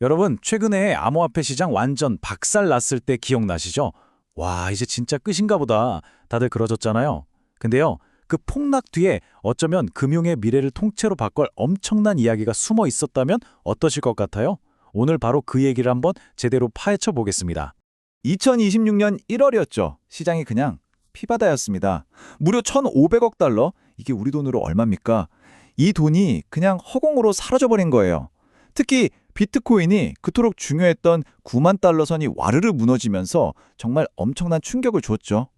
여러분, 최근에 암호화폐 시장 완전 박살 났을 때 기억나시죠? 와, 이제 진짜 끝인가 보다. 다들 그러셨잖아요. 근데요, 그 폭락 뒤에 어쩌면 금융의 미래를 통째로 바꿀 엄청난 이야기가 숨어 있었다면 어떠실 것 같아요? 오늘 바로 그 얘기를 한번 제대로 파헤쳐 보겠습니다. 2026년 1월이었죠. 시장이 그냥 피바다였습니다. 무려 1,500억 달러? 이게 우리 돈으로 얼마입니까? 이 돈이 그냥 허공으로 사라져버린 거예요. 특히 비트코인이 그토록 중요했던 9만 달러 선이 와르르 무너지면서 정말 엄청난 충격을 줬죠.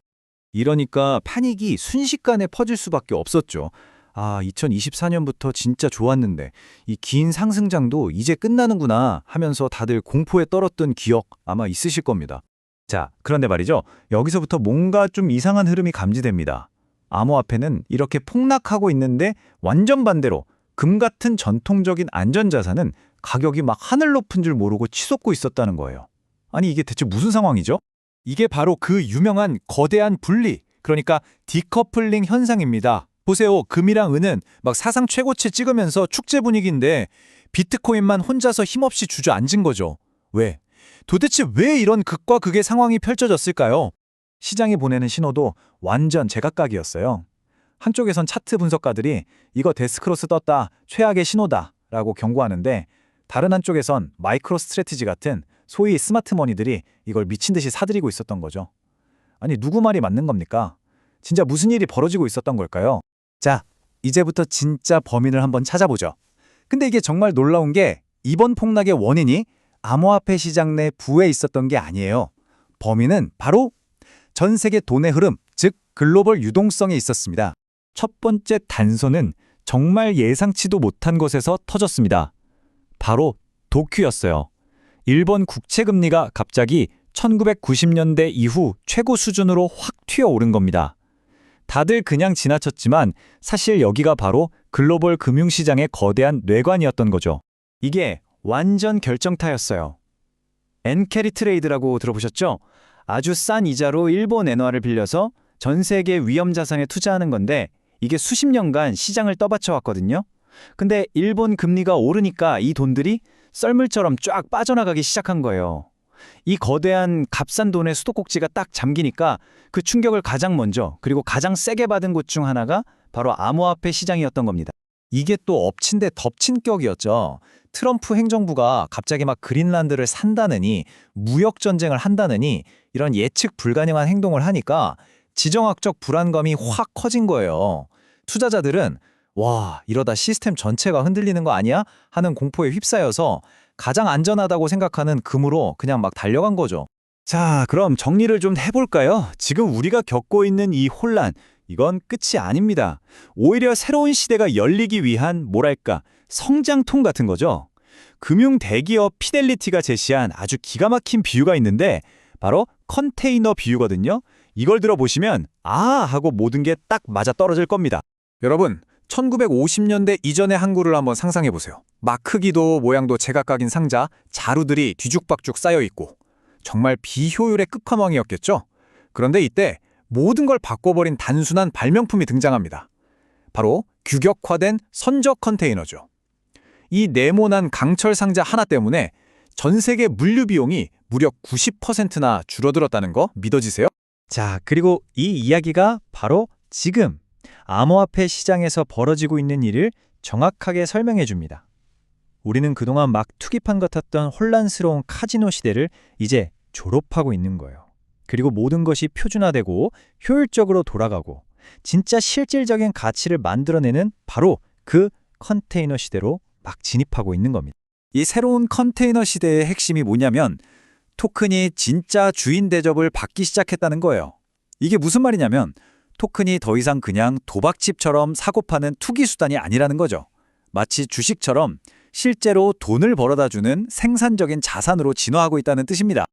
이러니까 패닉이 순식간에 퍼질 수밖에 없었죠. 2024년부터 진짜 좋았는데 이 긴 상승장도 이제 끝나는구나 하면서 다들 공포에 떨었던 기억 아마 있으실 겁니다. 자, 그런데 말이죠. 여기서부터 뭔가 좀 이상한 흐름이 감지됩니다. 암호화폐는 이렇게 폭락하고 있는데 완전 반대로 금 같은 전통적인 안전자산은 가격이 막 하늘 높은 줄 모르고 치솟고 있었다는 거예요. 아니 이게 대체 무슨 상황이죠? 이게 바로 그 유명한 거대한 분리, 그러니까 디커플링 현상입니다. 보세요. 금이랑 은은 막 사상 최고치 찍으면서 축제 분위기인데 비트코인만 혼자서 힘없이 주저앉은 거죠. 왜? 도대체 왜 이런 극과 극의 상황이 펼쳐졌을까요? 시장이 보내는 신호도 완전 제각각이었어요. 한쪽에선 차트 분석가들이 이거 데스크로스 떴다, 최악의 신호다 라고 경고하는데 다른 한쪽에선 마이크로 스트래티지 같은 소위 스마트머니들이 이걸 미친 듯이 사들이고 있었던 거죠. 아니 누구 말이 맞는 겁니까? 진짜 무슨 일이 벌어지고 있었던 걸까요? 자, 이제부터 진짜 범인을 한번 찾아보죠. 근데 이게 정말 놀라운 게 이번 폭락의 원인이 암호화폐 시장 내 부에 있었던 게 아니에요. 범인은 바로 전 세계 돈의 흐름, 즉 글로벌 유동성에 있었습니다. 첫 번째 단서는 정말 예상치도 못한 곳에서 터졌습니다. 바로 도쿄였어요. 일본 국채 금리가 갑자기 1990년대 이후 최고 수준으로 확 튀어오른 겁니다. 다들 그냥 지나쳤지만 사실 여기가 바로 글로벌 금융시장의 거대한 뇌관이었던 거죠. 이게 완전 결정타였어요. 엔캐리 트레이드라고 들어보셨죠? 아주 싼 이자로 일본 엔화를 빌려서 전 세계 위험 자산에 투자하는 건데 이게 수십 년간 시장을 떠받쳐 왔거든요. 근데 일본 금리가 오르니까 이 돈들이 썰물처럼 쫙 빠져나가기 시작한 거예요. 이 거대한 값싼 돈의 수도꼭지가 딱 잠기니까 그 충격을 가장 먼저 그리고 가장 세게 받은 곳 중 하나가 바로 암호화폐 시장이었던 겁니다. 이게 또 엎친 데 덮친 격이었죠. 트럼프 행정부가 갑자기 막 그린란드를 산다느니 무역 전쟁을 한다느니 이런 예측 불가능한 행동을 하니까 지정학적 불안감이 확 커진 거예요. 투자자들은 와, 이러다 시스템 전체가 흔들리는 거 아니야? 하는 공포에 휩싸여서 가장 안전하다고 생각하는 금으로 그냥 막 달려간 거죠. 자, 그럼 정리를 좀 해볼까요? 지금 우리가 겪고 있는 이 혼란, 이건 끝이 아닙니다. 오히려 새로운 시대가 열리기 위한 뭐랄까, 성장통 같은 거죠. 금융 대기업 피델리티가 제시한 아주 기가 막힌 비유가 있는데 바로 컨테이너 비유거든요. 이걸 들어보시면 하고 모든 게 딱 맞아 떨어질 겁니다. 여러분, 1950년대 이전의 항구를 한번 상상해 보세요. 막 크기도 모양도 제각각인 상자, 자루들이 뒤죽박죽 쌓여 있고 정말 비효율의 끝판왕이었겠죠? 그런데 이때 모든 걸 바꿔버린 단순한 발명품이 등장합니다. 바로 규격화된 선적 컨테이너죠. 이 네모난 강철 상자 하나 때문에 전 세계 물류 비용이 무려 90%나 줄어들었다는 거 믿어지세요? 자, 그리고 이 이야기가 바로 지금 암호화폐 시장에서 벌어지고 있는 일을 정확하게 설명해 줍니다. 우리는 그동안 막 투기판 같았던 혼란스러운 카지노 시대를 이제 졸업하고 있는 거예요. 그리고 모든 것이 표준화되고 효율적으로 돌아가고 진짜 실질적인 가치를 만들어내는 바로 그 컨테이너 시대로 막 진입하고 있는 겁니다. 이 새로운 컨테이너 시대의 핵심이 뭐냐면 토큰이 진짜 주인 대접을 받기 시작했다는 거예요. 이게 무슨 말이냐면 토큰이 더 이상 그냥 도박칩처럼 사고 파는 투기 수단이 아니라는 거죠. 마치 주식처럼 실제로 돈을 벌어다주는 생산적인 자산으로 진화하고 있다는 뜻입니다.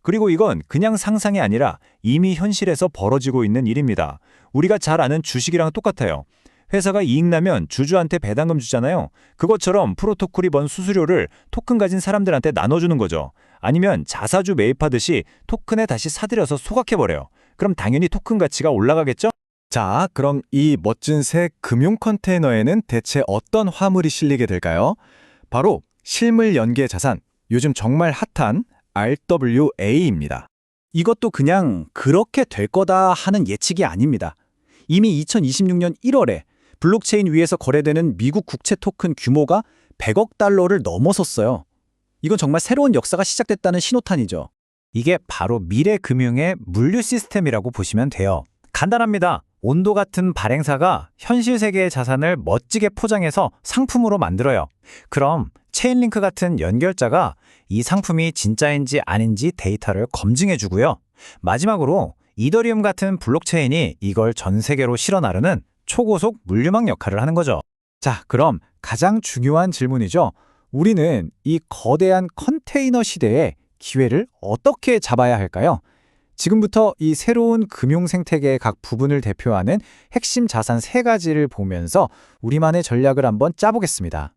그리고 이건 그냥 상상이 아니라 이미 현실에서 벌어지고 있는 일입니다. 우리가 잘 아는 주식이랑 똑같아요. 회사가 이익 나면 주주한테 배당금 주잖아요. 그것처럼 프로토콜이 번 수수료를 토큰 가진 사람들한테 나눠주는 거죠. 아니면 자사주 매입하듯이 토큰에 다시 사들여서 소각해버려요. 그럼 당연히 토큰 가치가 올라가겠죠? 자, 그럼 이 멋진 새 금융 컨테이너에는 대체 어떤 화물이 실리게 될까요? 바로 실물 연계 자산, 요즘 정말 핫한 RWA입니다. 이것도 그냥 그렇게 될 거다 하는 예측이 아닙니다. 이미 2026년 1월에 블록체인 위에서 거래되는 미국 국채 토큰 규모가 100억 달러를 넘어섰어요. 이건 정말 새로운 역사가 시작됐다는 신호탄이죠. 이게 바로 미래 금융의 물류 시스템이라고 보시면 돼요. 간단합니다. 온도 같은 발행사가 현실 세계의 자산을 멋지게 포장해서 상품으로 만들어요. 그럼 체인링크 같은 연결자가 이 상품이 진짜인지 아닌지 데이터를 검증해주고요. 마지막으로 이더리움 같은 블록체인이 이걸 전 세계로 실어 나르는 초고속 물류망 역할을 하는 거죠. 자, 그럼 가장 중요한 질문이죠. 우리는 이 거대한 컨테이너 시대의 기회를 어떻게 잡아야 할까요? 지금부터 이 새로운 금융 생태계의 각 부분을 대표하는 핵심 자산 3가지를 보면서 우리만의 전략을 한번 짜보겠습니다.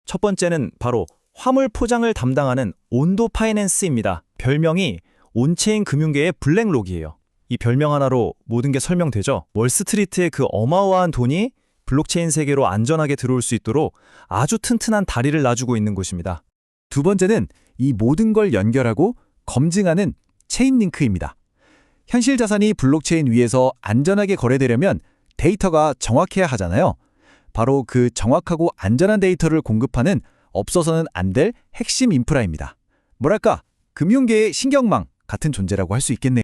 첫 번째는 바로 화물 포장을 담당하는 온도 파이낸스입니다. 별명이 온체인 금융계의 블랙록이에요. 이 별명 하나로 모든 게 설명되죠. 월스트리트의 그 어마어마한 돈이 블록체인 세계로 안전하게 들어올 수 있도록 아주 튼튼한 다리를 놔주고 있는 곳입니다. 두 번째는 이 모든 걸 연결하고 검증하는 체인링크입니다. 현실 자산이 블록체인 위에서 안전하게 거래되려면 데이터가 정확해야 하잖아요. 바로 그 정확하고 안전한 데이터를 공급하는 없어서는 안 될 핵심 인프라입니다. 뭐랄까, 금융계의 신경망 같은 존재라고 할 수 있겠네요.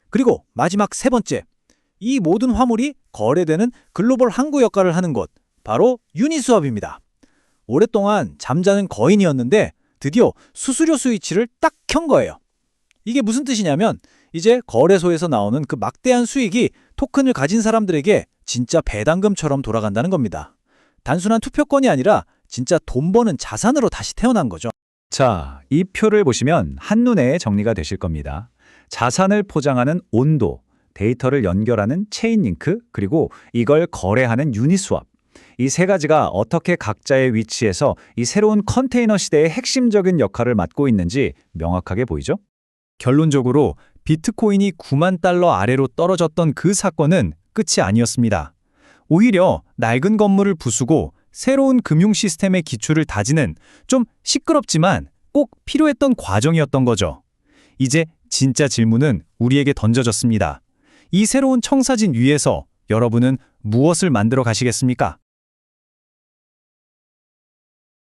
그리고 마지막 3번째, 이 모든 화물이 거래되는 글로벌 항구 역할을 하는 곳, 바로 유니스왑입니다. 오랫동안 잠자는 거인이었는데 드디어 수수료 스위치를 딱 켠 거예요. 이게 무슨 뜻이냐면 이제 거래소에서 나오는 그 막대한 수익이 토큰을 가진 사람들에게 진짜 배당금처럼 돌아간다는 겁니다. 단순한 투표권이 아니라 진짜 돈 버는 자산으로 다시 태어난 거죠. 자, 이 표를 보시면 한눈에 정리가 되실 겁니다. 자산을 포장하는 온도, 데이터를 연결하는 체인링크, 그리고 이걸 거래하는 유니스왑. 이 3가지가 어떻게 각자의 위치에서 이 새로운 컨테이너 시대의 핵심적인 역할을 맡고 있는지 명확하게 보이죠? 결론적으로 비트코인이 9만 달러 아래로 떨어졌던 그 사건은 끝이 아니었습니다. 오히려 낡은 건물을 부수고 새로운 금융 시스템의 기초를 다지는 좀 시끄럽지만 꼭 필요했던 과정이었던 거죠. 이제 진짜 질문은 우리에게 던져졌습니다. 이 새로운 청사진 위에서 여러분은 무엇을 만들어 가시겠습니까?